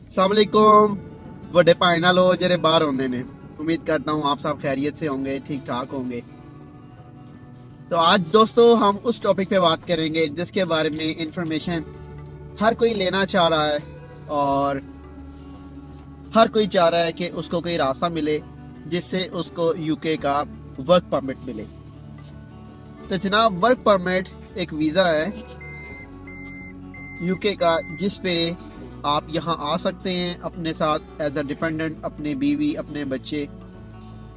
अस्सलाम वालेकुम बड़े भाई नालो जेरे बाहर होंगे ने। उम्मीद करता हूँ आप सब खैरियत से होंगे, ठीक ठाक होंगे। तो आज दोस्तों हम उस टॉपिक पे बात करेंगे जिसके बारे में इंफॉर्मेशन हर कोई लेना चाह रहा है और हर कोई चाह रहा है कि उसको कोई रास्ता मिले जिससे उसको यूके का वर्क परमिट मिले। तो जनाब, वर्क परमिट एक वीज़ा है यूके का जिस पे आप यहाँ आ सकते हैं अपने साथ एज अ डिपेंडेंट, अपने बीवी, अपने बच्चे,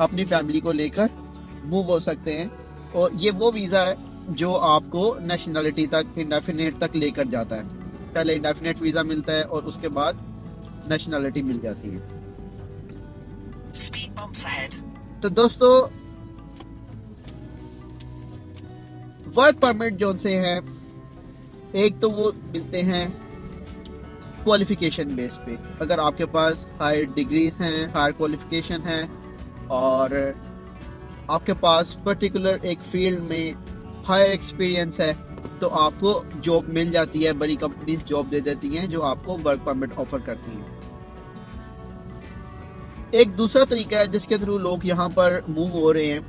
अपनी फैमिली को लेकर मूव हो सकते हैं। और ये वो वीज़ा है जो आपको नेशनलिटी तक, इंडेफिनेट तक लेकर जाता है। पहले इंडेफिनेट वीज़ा मिलता है और उसके बाद नेशनलिटी मिल जाती है। Speed bumps ahead. तो दोस्तों, वर्क परमिट जो से हैं, एक तो वो मिलते हैं क्वालिफिकेशन बेस पे। अगर आपके पास हायर डिग्रीज हैं, हायर क्वालिफिकेशन है और आपके पास पर्टिकुलर एक फील्ड में हायर एक्सपीरियंस है तो आपको जॉब मिल जाती है। बड़ी कंपनीज जॉब दे देती हैं जो आपको वर्क परमिट ऑफर करती हैं। एक दूसरा तरीका है जिसके थ्रू लोग यहाँ पर मूव हो रहे हैं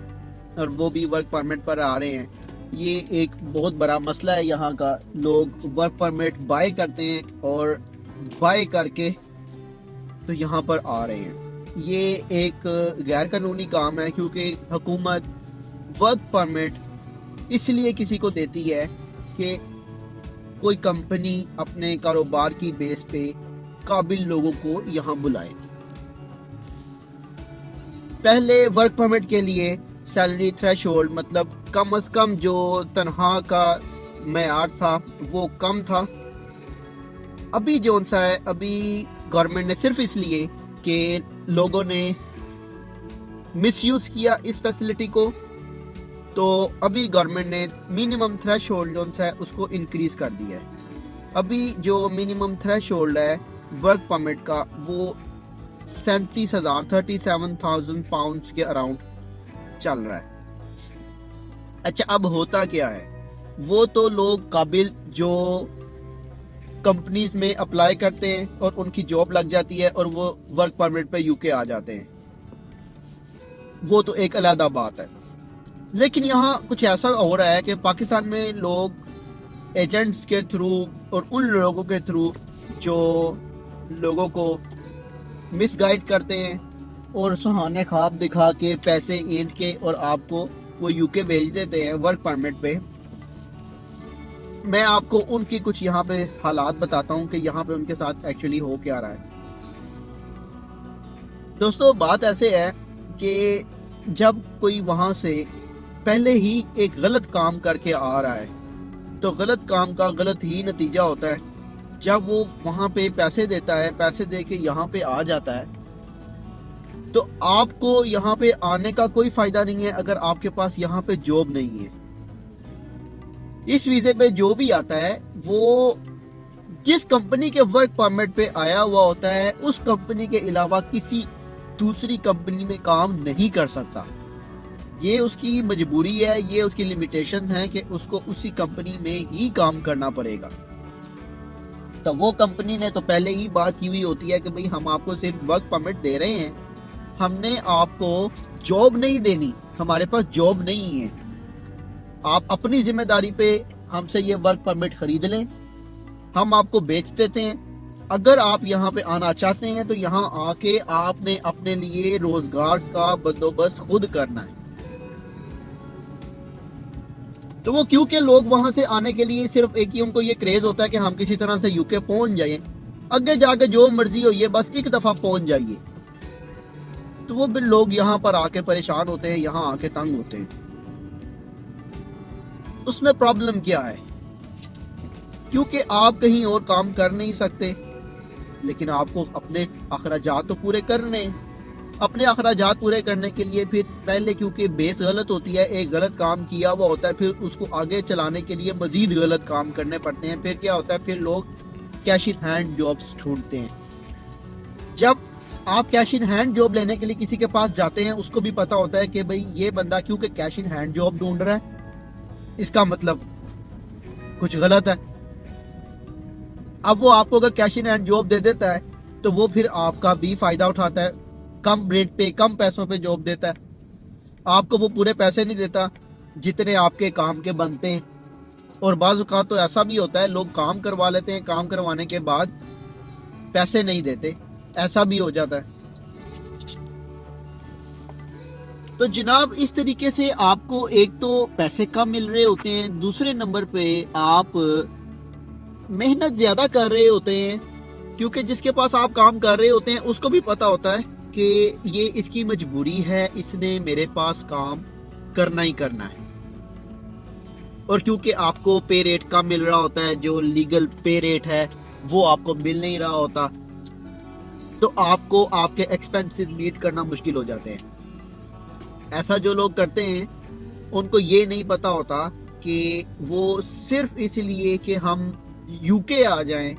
और वो भी वर्क परमिट पर आ रहे हैं। ये एक बहुत बड़ा मसला है यहाँ का। लोग वर्क परमिट बाय करते हैं और बाय करके तो यहाँ पर आ रहे हैं। ये एक गैर कानूनी काम है क्योंकि हुकूमत वर्क परमिट इसलिए किसी को देती है कि कोई कंपनी अपने कारोबार की बेस पे काबिल लोगों को यहाँ बुलाए। पहले वर्क परमिट के लिए सैलरी थ्रेशोल्ड, मतलब कम से कम जो तनख्वाह का मेयार था वो कम था। अभी जो सा है, अभी गवर्नमेंट ने सिर्फ इसलिए कि लोगों ने मिसयूज किया इस फैसिलिटी को, तो अभी गवर्नमेंट ने मिनिमम थ्रेशोल्ड जो सा है उसको इंक्रीज कर दिया है। अभी जो मिनिमम थ्रेशोल्ड है वर्क परमिट का वो 37,000 पाउंड के अराउंड चल रहा है। अच्छा, अब होता क्या है, वो तो लोग काबिल जो कंपनीज में अप्लाई करते हैं और उनकी जॉब लग जाती है और वो वर्क परमिट पे यूके आ जाते हैं, वो तो एक अलग बात है। लेकिन यहाँ कुछ ऐसा हो रहा है कि पाकिस्तान में लोग एजेंट्स के थ्रू और उन लोगों के थ्रू जो लोगों को मिसगाइड करते हैं और सुहाने ख्वाब दिखा के पैसे ऐंठ के और आपको वो यूके भेज देते हैं वर्क परमिट पे। मैं आपको उनकी कुछ यहाँ पे हालात बताता हूँ कि यहाँ पे उनके साथ एक्चुअली हो क्या रहा है। दोस्तों, बात ऐसे है कि जब कोई वहां से पहले ही एक गलत काम करके आ रहा है तो गलत काम का गलत ही नतीजा होता है। जब वो वहां पे पैसे देता है, पैसे दे के यहाँ पे आ जाता है, तो आपको यहाँ पे आने का कोई फायदा नहीं है अगर आपके पास यहाँ पे जॉब नहीं है। इस वीजे पे जो भी आता है वो जिस कंपनी के वर्क परमिट पे आया हुआ होता है उस कंपनी के अलावा किसी दूसरी कंपनी में काम नहीं कर सकता। ये उसकी मजबूरी है, ये उसकी लिमिटेशंस हैं कि उसको उसी कंपनी में ही काम करना पड़ेगा। तो वो कंपनी ने तो पहले ही बात की हुई होती है कि भाई हम आपको सिर्फ वर्क परमिट दे रहे हैं, हमने आपको जॉब नहीं देनी, हमारे पास जॉब नहीं है। आप अपनी जिम्मेदारी पे हमसे ये वर्क परमिट खरीद लें, हम आपको बेच देते हैं। अगर आप यहाँ पे आना चाहते हैं तो यहाँ आके आपने अपने लिए रोजगार का बंदोबस्त खुद करना है। तो वो क्योंकि लोग वहां से आने के लिए सिर्फ एक ही उनको ये क्रेज होता है कि हम किसी तरह से यूके पहुंच जाएं, आगे जाके जो मर्जी हो ये बस एक दफा पहुंच जाइए। तो वो भी लोग यहाँ पर आके परेशान होते हैं, यहाँ आके तंग होते हैं। उसमें प्रॉब्लम क्या है, क्योंकि आप कहीं और काम कर नहीं सकते लेकिन आपको अपने अखराजात तो पूरे करने हैं। अपने अखराजात पूरे करने के लिए फिर पहले क्योंकि बेस गलत होती है, एक गलत काम किया हुआ होता है, फिर उसको आगे चलाने के लिए मजीद गलत काम करने पड़ते हैं। फिर क्या होता है, फिर लोग कैश इन हैंड जॉब्स ढूंढते हैं। जब आप कैश इन हैंड जॉब लेने के लिए किसी के पास जाते हैं उसको भी पता होता है कि भाई ये बंदा क्योंकि कैश इन हैंड जॉब ढूंढ रहा है, इसका मतलब कुछ गलत है। अब वो आपको अगर कैश इन हैंड जॉब दे देता है तो वो फिर आपका भी फायदा उठाता है, कम रेट पे कम पैसों पे जॉब देता है आपको। वो पूरे पैसे नहीं देता जितने आपके काम के बनते हैं। और बाज़ औक़ात तो ऐसा भी होता है, लोग काम करवा लेते हैं, काम करवाने के बाद पैसे नहीं देते, ऐसा भी हो जाता है। तो जनाब इस तरीके से आपको एक तो पैसे कम मिल रहे होते हैं, दूसरे नंबर पे आप मेहनत ज्यादा कर रहे होते हैं, क्योंकि जिसके पास आप काम कर रहे होते हैं उसको भी पता होता है कि ये इसकी मजबूरी है, इसने मेरे पास काम करना ही करना है। और क्योंकि आपको पे रेट कम मिल रहा होता है, जो लीगल पे रेट है वो आपको मिल नहीं रहा होता, तो आपको आपके एक्सपेंसेस मीट करना मुश्किल हो जाते हैं। ऐसा जो लोग करते हैं उनको ये नहीं पता होता कि वो सिर्फ इसलिए कि हम यूके आ जाएं,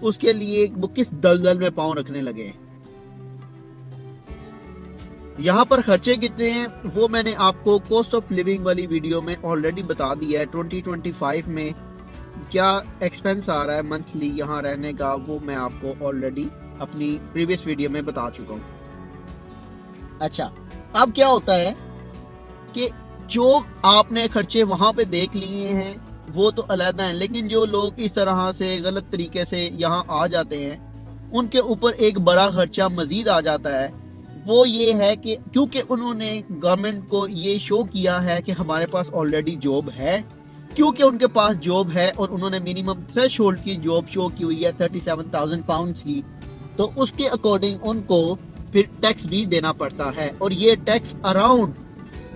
उसके लिए वो किस दलदल में पांव रखने लगे हैं। यहाँ पर खर्चे कितने हैं वो मैंने आपको कॉस्ट ऑफ लिविंग वाली वीडियो में ऑलरेडी बता दिया है। 2025 में क्या एक्सपेंस आ रहा है मंथली यहाँ रहने का, वो मैं आपको ऑलरेडी अपनी प्रीवियस वीडियो में बता चुका हूँ। अच्छा, अब क्या होता है कि जो आपने खर्चे वहां पे देख लिए हैं वो तो अलग हैं, लेकिन जो लोग इस तरह से गलत तरीके से यहाँ आ जाते हैं उनके ऊपर एक बड़ा खर्चा मजीद आ जाता है। वो ये है कि क्योंकि उन्होंने गवर्नमेंट को ये शो किया है कि हमारे पास ऑलरेडी जॉब है, क्योंकि उनके पास जॉब है और उन्होंने मिनिमम थ्रेशोल्ड की जॉब शो की हुई है 37,000 पाउंड की, तो उसके अकॉर्डिंग उनको फिर टैक्स भी देना पड़ता है। और ये tax around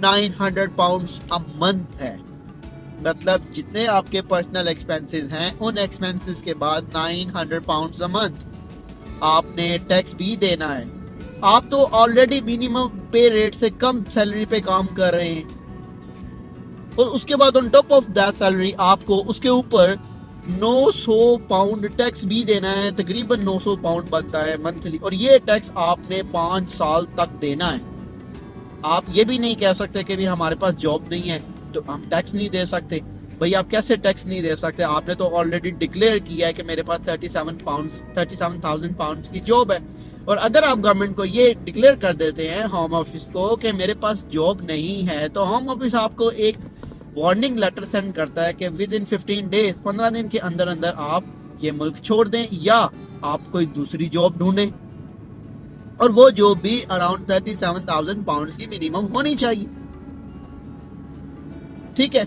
900 pounds a month है। मतलब जितने आपके पर्सनल एक्सपेंसेस हैं उन एक्सपेंसेस के बाद 900 पाउंड्स अ मंथ आपने टैक्स भी देना है। आप तो ऑलरेडी मिनिमम पे रेट से कम सैलरी पे काम कर रहे हैं और उसके बाद on top of that salary आपको उसके ऊपर 900 पाउंड टैक्स भी देना है। तकरीबन 900 पाउंड बनता है मंथली, और ये टैक्स आपने 5 साल तक देना है। आप ये भी नहीं कह सकते कि भी हमारे पास जॉब नहीं है तो हम टैक्स नहीं दे सकते। भाई आप कैसे टैक्स नहीं दे सकते? आपने तो ऑलरेडी डिक्लेयर किया है कि मेरे पास 37,000 पाउंड की जॉब है। और अगर आप गवर्नमेंट को ये डिक्लेयर कर देते हैं होम ऑफिस को कि मेरे पास जॉब नहीं है, तो होम ऑफिस आपको एक वार्निंग लेटर सेंड करता है कि विद इन 15 डेज 15 दिन के अंदर अंदर आप ये मुल्क छोड़ दें या आप कोई दूसरी जॉब ढूंढें। और वो जॉब भी अराउंड 37,000 पाउंड की मिनिमम होनी चाहिए। ठीक है,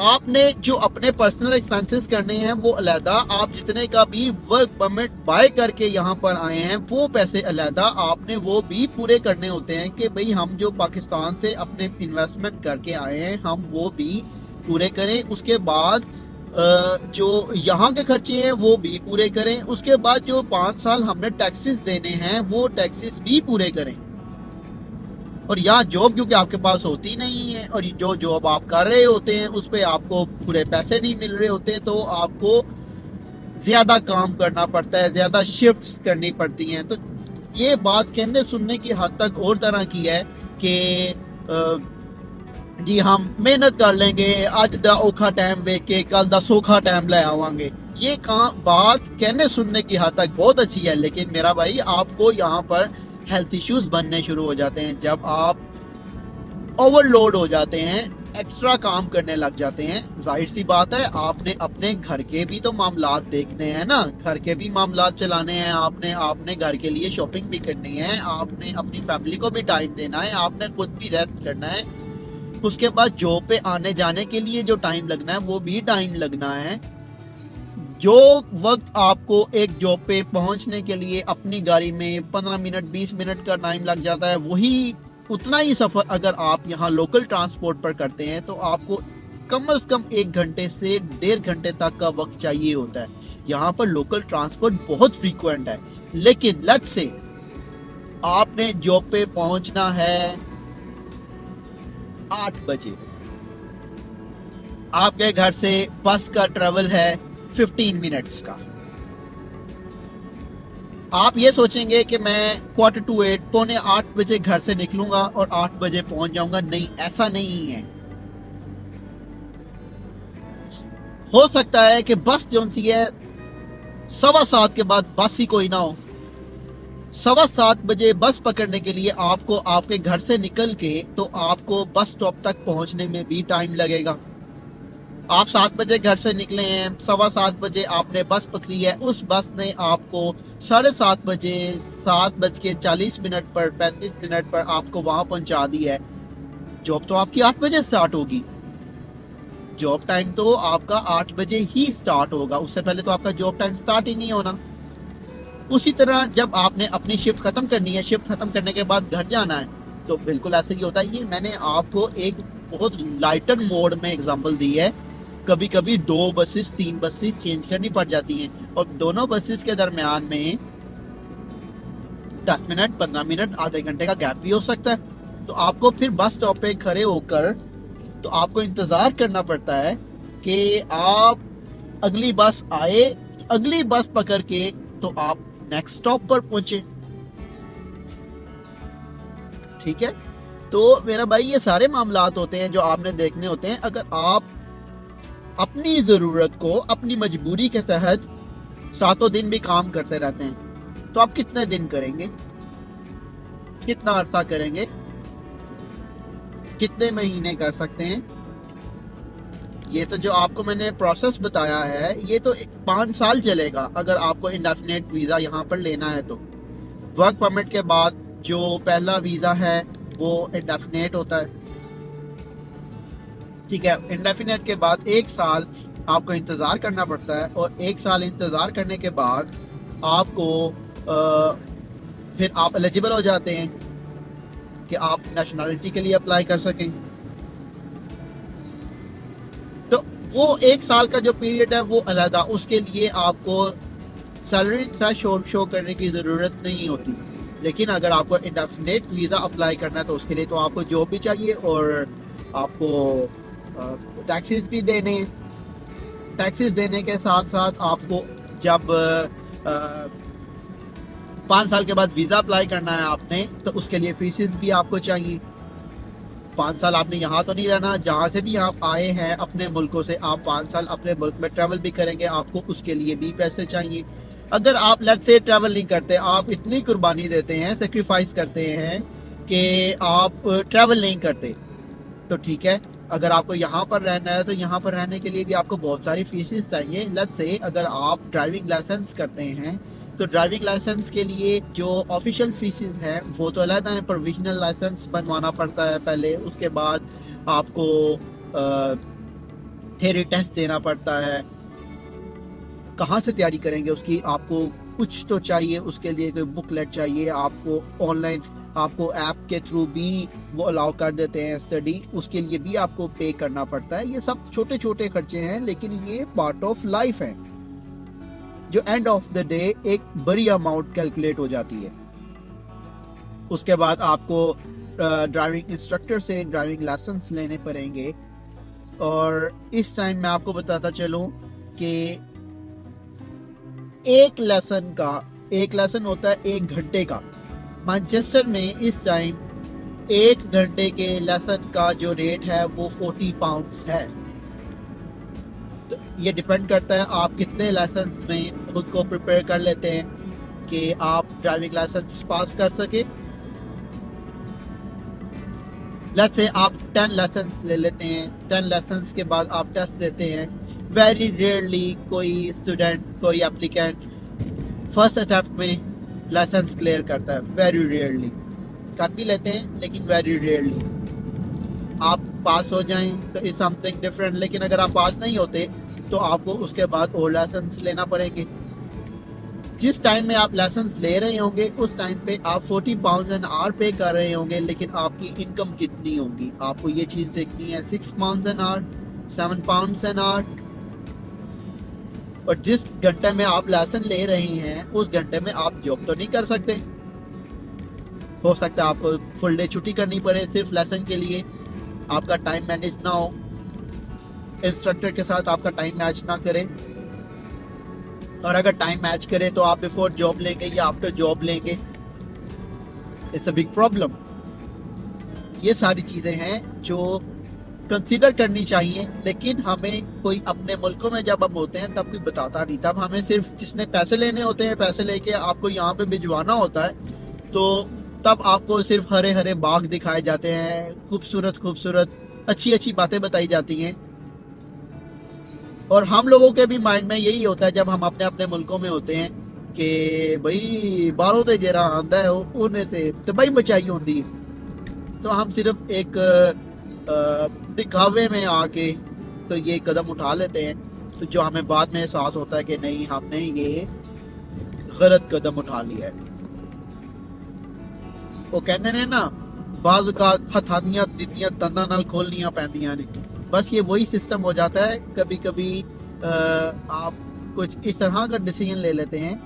आपने जो अपने पर्सनल एक्सपेंसेस करने हैं वो अलहदा, आप जितने का भी वर्क परमिट बाय करके यहाँ पर आए हैं वो पैसे अलहदा आपने वो भी पूरे करने होते हैं कि भाई हम जो पाकिस्तान से अपने इन्वेस्टमेंट करके आए हैं हम वो भी पूरे करें। उसके बाद जो यहाँ के खर्चे हैं वो भी पूरे करें। उसके बाद जो 5 साल हमने टैक्सेस देने हैं वो टैक्सेस भी पूरे करें। और यहाँ जॉब क्योंकि आपके पास होती नहीं है और जो जॉब आप कर रहे होते हैं उस पर आपको पूरे पैसे नहीं मिल रहे होते, तो आपको ज्यादा काम करना पड़ता है, ज्यादा शिफ्ट्स करनी पड़ती हैं। तो ये बात कहने सुनने की हद तक और तरह की है कि जी हम मेहनत कर लेंगे, आज दा औखा टाइम देख के कल दा सौखा टाइम ले आवांगे। ये बात कहने सुनने की हद तक बहुत अच्छी है, लेकिन मेरा भाई आपको यहाँ पर हेल्थ इश्यूज बनने शुरू हो जाते हैं जब आप ओवरलोड हो जाते हैं, एक्स्ट्रा काम करने लग जाते हैं। जाहिर सी बात है आपने अपने घर के भी तो मामलात देखने हैं ना, घर के भी मामलात चलाने हैं आपने घर के लिए शॉपिंग भी करनी है, आपने अपनी फैमिली को भी टाइम देना है, आपने खुद भी रेस्ट करना है। उसके बाद जॉब पे आने जाने के लिए जो टाइम लगना है वो भी टाइम लगना है। जो वक्त आपको एक जॉब पे पहुंचने के लिए अपनी गाड़ी में 15 मिनट 20 मिनट का टाइम लग जाता है, वही उतना ही सफर अगर आप यहाँ लोकल ट्रांसपोर्ट पर करते हैं तो आपको कम से कम 1 घंटे से 1.5 घंटे तक का वक्त चाहिए होता है। यहाँ पर लोकल ट्रांसपोर्ट बहुत फ्रीक्वेंट है, लेकिन लेट्स से आपने जॉब पे पहुंचना है 8 बजे, आपके घर से बस का ट्रेवल है 15 मिनट्स का। आप ये सोचेंगे कि मैं 7:45 पौने 8 बजे घर से निकलूंगा और 8 बजे पहुंच जाऊंगा। नहीं, ऐसा नहीं है। हो सकता है कि बस जो सी है 7:15 के बाद बस ही कोई ना हो, 7:15 बजे बस पकड़ने के लिए आपको आपके घर से निकल के तो आपको बस स्टॉप तक पहुंचने में भी टाइम लगेगा। आप 7 बजे घर से निकले हैं, 7:15 बजे आपने बस पकड़ी है, उस बस ने आपको 7:30 बजे 7:40 पर 35 पर आपको वहां पहुंचा दी है। जॉब तो आपकी 8 बजे स्टार्ट होगी, जॉब टाइम तो आपका 8 बजे ही स्टार्ट होगा, उससे पहले तो आपका जॉब टाइम स्टार्ट ही नहीं होना। उसी तरह जब आपने अपनी शिफ्ट खत्म करनी है, शिफ्ट खत्म करने के बाद घर जाना है, तो बिल्कुल ऐसे ही होता है। ये मैंने आपको एक बहुत लाइटर मोड में एग्जांपल दी है। कभी कभी 2 बसेस 3 बसेस चेंज करनी पड़ जाती हैं और दोनों बसेस के दरमियान में 10 मिनट 15 मिनट आधे घंटे का गैप भी हो सकता है। तो आपको फिर बस स्टॉप पे खड़े होकर तो आपको इंतजार करना पड़ता है कि आप अगली बस आए, अगली बस पकड़ के तो आप नेक्स्ट स्टॉप पर पहुंचे। ठीक है, तो मेरा भाई ये सारे मामलात होते हैं जो आपने देखने होते हैं। अगर आप अपनी जरूरत को अपनी मजबूरी के तहत 7 दिन भी काम करते रहते हैं तो आप कितने दिन करेंगे, कितना अरसा करेंगे, कितने महीने कर सकते हैं? ये तो जो आपको मैंने प्रोसेस बताया है ये तो 5 साल चलेगा अगर आपको इंडेफिनेट वीजा यहाँ पर लेना है। तो वर्क परमिट के बाद जो पहला वीजा है वो इंडेफिनेट होता है। ठीक है, इंडेफिनेट के बाद 1 साल आपको इंतजार करना पड़ता है और 1 साल इंतजार करने के बाद आपको फिर आप एलिजिबल हो जाते हैं कि आप नेशनलिटी के लिए अप्लाई कर सकें। तो वो 1 साल का जो पीरियड है वो अलग, उसके लिए आपको सैलरी थ्रेशोल्ड शो करने की ज़रूरत नहीं होती। लेकिन अगर आपको इंडेफिनेट वीज़ा अप्लाई करना है तो उसके लिए तो आपको जॉब भी चाहिए और आपको टैक्सेस भी देने, टैक्सेस देने के साथ साथ आपको जब 5 साल के बाद वीज़ा अप्लाई करना है आपने तो उसके लिए फीसेस भी आपको चाहिए। 5 साल आपने यहाँ तो नहीं रहना, जहाँ से भी आप आए हैं अपने मुल्कों से आप 5 साल अपने मुल्क में ट्रैवल भी करेंगे, आपको उसके लिए भी पैसे चाहिए। अगर आप लेट्स से ट्रैवल नहीं करते, आप इतनी कुर्बानी देते हैं, सेक्रीफाइस करते हैं कि आप ट्रैवल नहीं करते, तो ठीक है। अगर आपको यहाँ पर रहना है तो यहाँ पर रहने के लिए भी आपको बहुत सारी फीसेस चाहिए। लेट्स से अगर आप ड्राइविंग लाइसेंस करते हैं तो ड्राइविंग लाइसेंस के लिए जो ऑफिशियल फीसेस हैं वो तो अलग है। प्रोविजनल लाइसेंस बनवाना पड़ता है पहले, उसके बाद आपको थ्योरी टेस्ट देना पड़ता है। कहाँ से तैयारी करेंगे उसकी, आपको कुछ तो चाहिए, उसके लिए कोई बुकलेट चाहिए, आपको ऑनलाइन आपको ऐप के थ्रू भी वो अलाउ कर देते हैं स्टडी, उसके लिए भी आपको पे करना पड़ता है। ये सब छोटे छोटे खर्चे हैं लेकिन ये पार्ट ऑफ लाइफ है जो एंड ऑफ द डे एक बड़ी अमाउंट कैलकुलेट हो जाती है। उसके बाद आपको ड्राइविंग इंस्ट्रक्टर से ड्राइविंग लाइसेंस लेने पड़ेंगे। और इस टाइम मैं आपको बताता चलूं कि एक लेसन होता है 1 घंटे का। मैनचेस्टर में इस टाइम 1 घंटे के लेसन का जो रेट है वो 40 पाउंड्स है। तो ये डिपेंड करता है आप कितने लाइसेंस में खुद को प्रिपेयर कर लेते हैं कि आप ड्राइविंग लाइसेंस पास कर सके। लेट्स से आप 10 लाइसेंस ले लेते हैं, 10 लाइसेंस के बाद आप टेस्ट देते हैं। वेरी रेयरली कोई स्टूडेंट, कोई एप्लीकेंट फर्स्ट अटेम्प्ट में लाइसेंस क्लियर करता है, वेरी रेयरली। कर भी लेते हैं लेकिन वेरी रेयरली। आप पास हो जाएं तो इज समथिंग डिफरेंट, लेकिन अगर आप पास नहीं होते तो आपको उसके बाद और लाइसेंस लेना पड़ेंगे। जिस टाइम में आप लाइसेंस ले रहे होंगे उस टाइम पे आप 40 पाउंड एन आवर पे कर रहे होंगे, लेकिन आपकी इनकम कितनी होगी आपको ये चीज देखनी है। 6 pound an hour, 7 pound an hour. और जिस घंटे में आप लाइसेंस ले रहे हैं उस घंटे में आप जॉब तो नहीं कर सकते। हो सकता है आपको फुल डे छुट्टी करनी पड़े सिर्फ लाइसेंस के लिए, आपका टाइम मैनेज ना हो, इंस्ट्रक्टर के साथ आपका टाइम मैच ना करे। और अगर टाइम मैच करे तो आप बिफोर जॉब लेंगे या आफ्टर जॉब लेंगे, इट्स अ बिग प्रॉब्लम। ये सारी चीजें हैं जो कंसीडर करनी चाहिए। लेकिन हमें कोई अपने मुल्कों में जब हम होते हैं तब कोई बताता नहीं, तब हमें सिर्फ जिसने पैसे लेने होते हैं, पैसे लेके आपको यहाँ पे भिजवाना होता है, तो तब आपको सिर्फ हरे हरे बाग दिखाए जाते हैं, खूबसूरत खूबसूरत अच्छी अच्छी बातें बताई जाती हैं। और हम लोगों के भी माइंड में यही होता है जब हम अपने अपने मुल्कों में होते हैं कि भाई बाहरों ते जरा आंदा है उन्हें ते तबाही मचाई होती, तो हम सिर्फ एक दिखावे में आके तो ये कदम उठा लेते हैं, तो जो हमें बाद में एहसास होता है कि नहीं, हमने ये गलत कदम उठा लिया है। वो कहते हैं ना, बाज़ औक़ात हथानियां दितियां दंदां नाल खोलनियां पैंदियां ने। बस ये वही सिस्टम हो जाता है। कभी कभी आप कुछ इस तरह का डिसीजन ले लेते हैं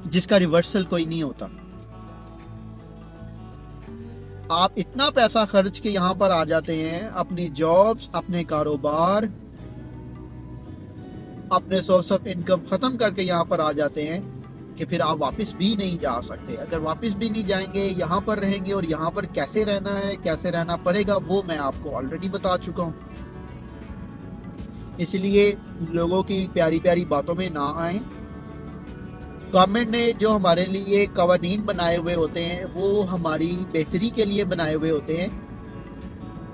जिसका रिवर्सल कोई नहीं होता। आप इतना पैसा खर्च के यहाँ पर आ जाते हैं, अपनी जॉब्स, अपने कारोबार, अपने सोर्स ऑफ इनकम खत्म करके यहाँ पर आ जाते हैं कि फिर आप वापस भी नहीं जा सकते। अगर वापस भी नहीं जाएंगे, यहाँ पर रहेंगे, और यहाँ पर कैसे रहना है, कैसे रहना पड़ेगा, वो मैं आपको ऑलरेडी बता चुका हूँ। इसलिए लोगों की प्यारी प्यारी बातों में ना आए। गवर्नमेंट ने जो हमारे लिए कवानीन बनाए हुए होते हैं वो हमारी बेहतरी के लिए बनाए हुए होते हैं,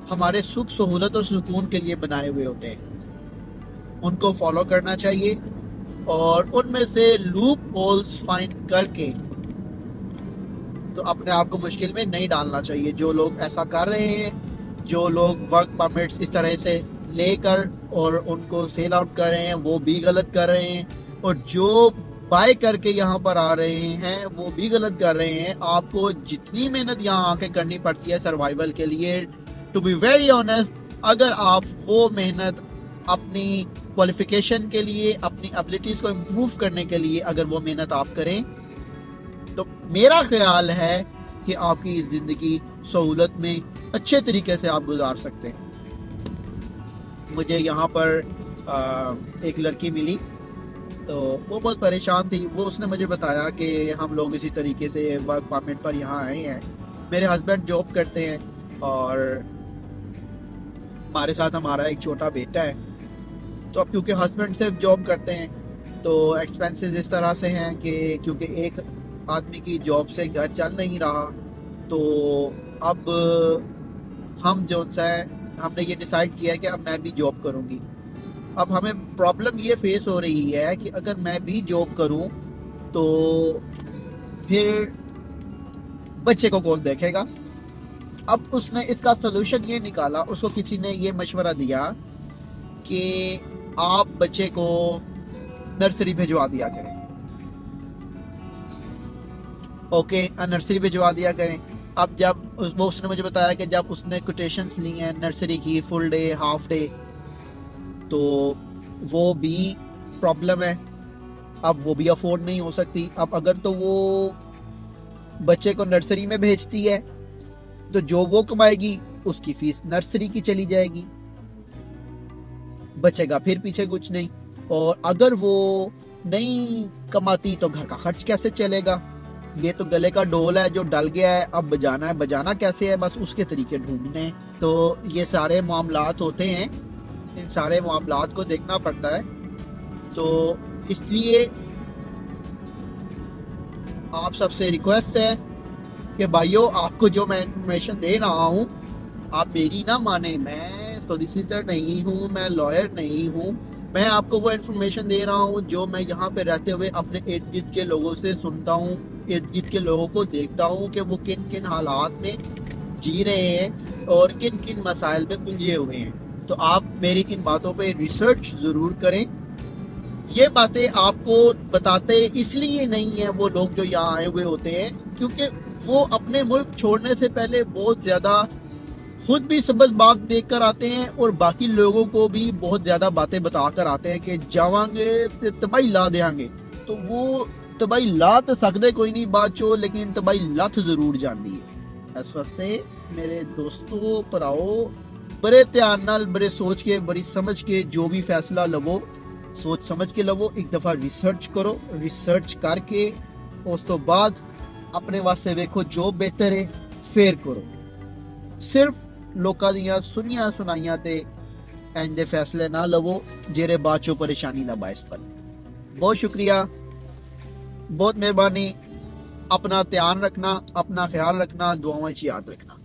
हमारे सुख सहूलत और सुकून के लिए बनाए हुए होते हैं। उनको फॉलो करना चाहिए और उनमें से लूप होल्स फाइंड करके तो अपने आप को मुश्किल में नहीं डालना चाहिए। जो लोग ऐसा कर रहे हैं, जो लोग वर्क परमिट्स इस तरह से लेकर और उनको सेल आउट कर रहे हैं, वो भी गलत कर रहे हैं, और जो बाय करके यहाँ पर आ रहे हैं वो भी गलत कर रहे हैं। आपको जितनी मेहनत यहाँ आके करनी पड़ती है सर्वाइवल के लिए, टू बी वेरी ऑनेस्ट, अगर आप वो मेहनत अपनी क्वालिफिकेशन के लिए, अपनी एबिलिटीज को इम्प्रूव करने के लिए अगर वो मेहनत आप करें, तो मेरा ख्याल है कि आपकी इस जिंदगी सहूलत में अच्छे तरीके से आप गुजार सकते हैं। मुझे यहाँ पर एक लड़की मिली, तो वो बहुत परेशान थी। वो उसने मुझे बताया कि हम लोग इसी तरीके से वर्क परमिट पर यहाँ आए हैं, मेरे हस्बैंड जॉब करते हैं और हमारे साथ हमारा एक छोटा बेटा है। तो अब क्योंकि हस्बैंड सिर्फ जॉब करते हैं तो एक्सपेंसेस इस तरह से हैं कि क्योंकि एक आदमी की जॉब से घर चल नहीं रहा, तो अब हम जो है हमने ये डिसाइड किया कि अब मैं भी जॉब करूँगी। अब हमें प्रॉब्लम ये फेस हो रही है कि अगर मैं भी जॉब करूं तो फिर बच्चे को कौन देखेगा। अब उसने इसका सोल्यूशन ये निकाला, उसको किसी ने ये मशवरा दिया कि आप बच्चे को नर्सरी भिजवा दिया करें। ओके, नर्सरी भिजवा दिया करें। अब जब वो उसने मुझे बताया कि जब उसने कोटेशंस ली हैं नर्सरी की, फुल डे, हाफ डे, तो वो भी प्रॉब्लम है। अब वो भी अफोर्ड नहीं हो सकती। अब अगर तो वो बच्चे को नर्सरी में भेजती है तो जो वो कमाएगी उसकी फीस नर्सरी की चली जाएगी, बचेगा फिर पीछे कुछ नहीं। और अगर वो नहीं कमाती तो घर का खर्च कैसे चलेगा। ये तो गले का ढोल है जो डल गया है, अब बजाना है, बजाना कैसे है, बस उसके तरीके ढूंढने हैं। तो ये सारे मामलात होते हैं, इन सारे मामलात को देखना पड़ता है। तो इसलिए आप सबसे रिक्वेस्ट है कि भाइयों, आपको जो मैं इंफॉर्मेशन दे रहा हूँ आप मेरी ना माने। मैं सॉलिसिटर नहीं हूँ, मैं लॉयर नहीं हूँ। मैं आपको वो इंफॉर्मेशन दे रहा हूँ जो मैं यहाँ पे रहते हुए अपने इर्द गिर्द के लोगों से सुनता हूँ, इर्द गिर्द के लोगों को देखता हूँ कि वो किन किन हालात में जी रहे हैं और किन किन मसाइल में उलझे हुए हैं। तो आप मेरी इन बातों पे रिसर्च ज़रूर करें। ये बातें आपको बताते इसलिए नहीं है वो लोग जो यहाँ आए हुए होते हैं, क्योंकि वो अपने मुल्क छोड़ने से पहले बहुत ज़्यादा खुद भी सबज बाग देख कर आते हैं और बाकी लोगों को भी बहुत ज़्यादा बातें बता कर आते हैं कि जावांगे तो तबाही ला देंगे। तो वो तबाही ला तो सकते कोई नहीं बात चो, लेकिन तबाही लथ ज़रूर जाती है। इस वास्ते मेरे दोस्तों भराओ, बड़े ध्यान नाल, बड़े सोच के, बड़ी समझ के जो भी फैसला लवो सोच समझ के लवो। एक दफ़ा रिसर्च करो, रिसर्च करके उस तो बाद अपने वास्ते देखो जो बेहतर है फिर करो। सिर्फ ਲੋਕਾਂ ਦੀਆਂ ਸੁਣੀਆਂ ਸੁਣਾਈਆਂ ਤੇ ਇੰਜ ਦੇ ਫੈਸਲੇ ਨਾ ਲਵੋ ਜਿਹੜੇ ਬਾਅਦ ਚੋਂ ਪਰੇਸ਼ਾਨੀ ਦਾ ਬਾਇਸ ਬਣ। ਬਹੁਤ ਸ਼ੁਕਰੀਆ, बहुत मेहरबानी। अपना ध्यान रखना, अपना ख्याल रखना, दुआओं में याद रखना।